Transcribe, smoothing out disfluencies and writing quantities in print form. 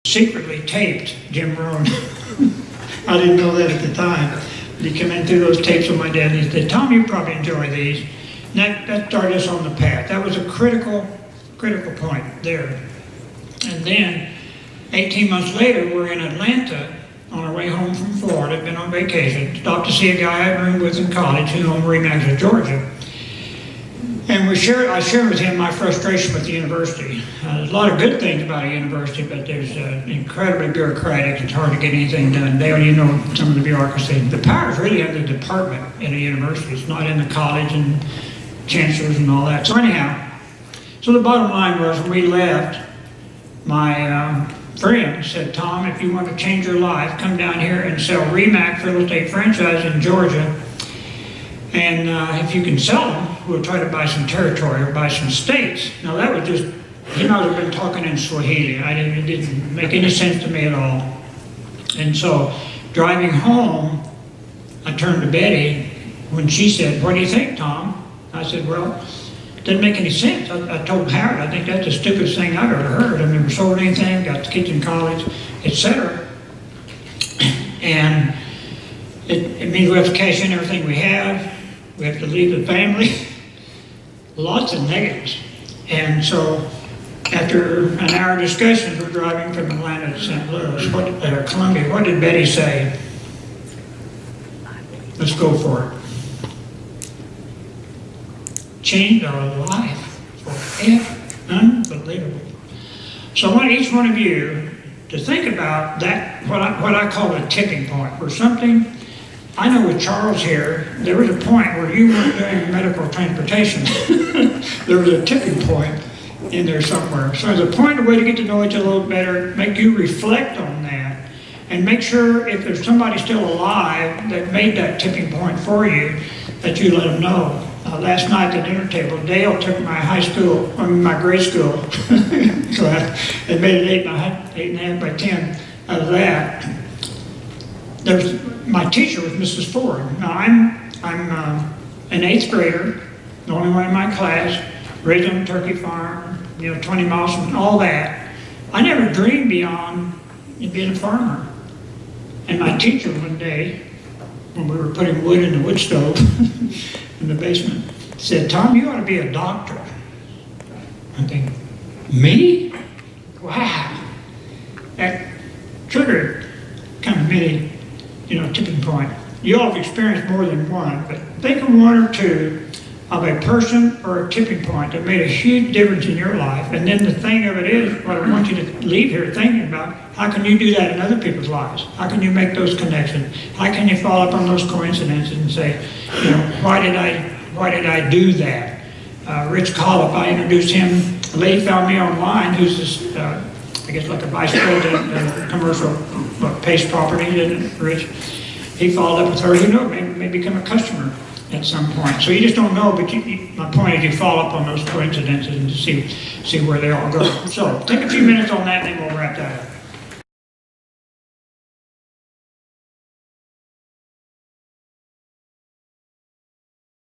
secretly taped Jim Rohn. I didn't know that at the time. But he came in through those tapes with my dad and he said, Tom, you probably enjoy these. And that started us on the path. That was a critical point there. And then 18 months later, we're in Atlanta on our way home from Florida, been on vacation, stopped to see a guy I roomed with in college who owned Remax of Georgia. And I shared with him my frustration with the university. There's a lot of good things about a university, but there's incredibly bureaucratic. It's hard to get anything done. Dale, you know some of the bureaucracy. The power is really in the department in a university. It's not in the college and chancellors and all that. So anyhow, so the bottom line was when we left, my friend said, Tom, if you want to change your life, come down here and sell Remax real estate franchise in Georgia. And if you can sell them, we'll try to buy some territory or buy some states. Now that was just, he might have been talking in Swahili. It didn't make any sense to me at all. And so driving home, I turned to Betty when she said, what do you think, Tom? I said, well, it didn't make any sense. I told Howard, I think that's the stupidest thing I've ever heard. I've never sold anything, got the kids in college, etc. And it means we have to cash in everything we have. We have to leave the family. Lots of negatives. And so after an hour of discussions, we're driving from Atlanta to St. Louis, Columbia. What did Betty say? Let's go for it. Changed our life forever. Unbelievable. So I want each one of you to think about that, what I call a tipping point, where something, I know with Charles here, there was a point where you weren't doing medical transportation. There was a tipping point in there somewhere. So there's a point, a way to get to know each other a little better, make you reflect on that, and make sure if there's somebody still alive that made that tipping point for you, that you let them know. Last night at the dinner table, Dale took my my grade school class and made it 8.5 by 10 out of that. My teacher was Mrs. Ford. Now I'm an 8th grader, the only one in my class, raised on a turkey farm, 20 miles from all that. I never dreamed beyond being a farmer. And my teacher one day, when we were putting wood in the wood stove in the basement, said, Tom, you ought to be a doctor. I think, me? Wow. That triggered kind of many, tipping point. You all have experienced more than one, but think of one or two of a person or a tipping point that made a huge difference in your life. And then the thing of it is, what I want you to leave here thinking about, how can you do that in other people's lives? How can you make those connections? How can you follow up on those coincidences and say, why did I do that? Rich Collop, I introduced him. A lady found me online who's this, I guess like a vice president of commercial Pace Properties, isn't it, Rich? He followed up with her. Who knows, may become a customer at some point. So you just don't know, but my point is you follow up on those coincidences and see where they all go. So take a few minutes on that and then we'll wrap that up.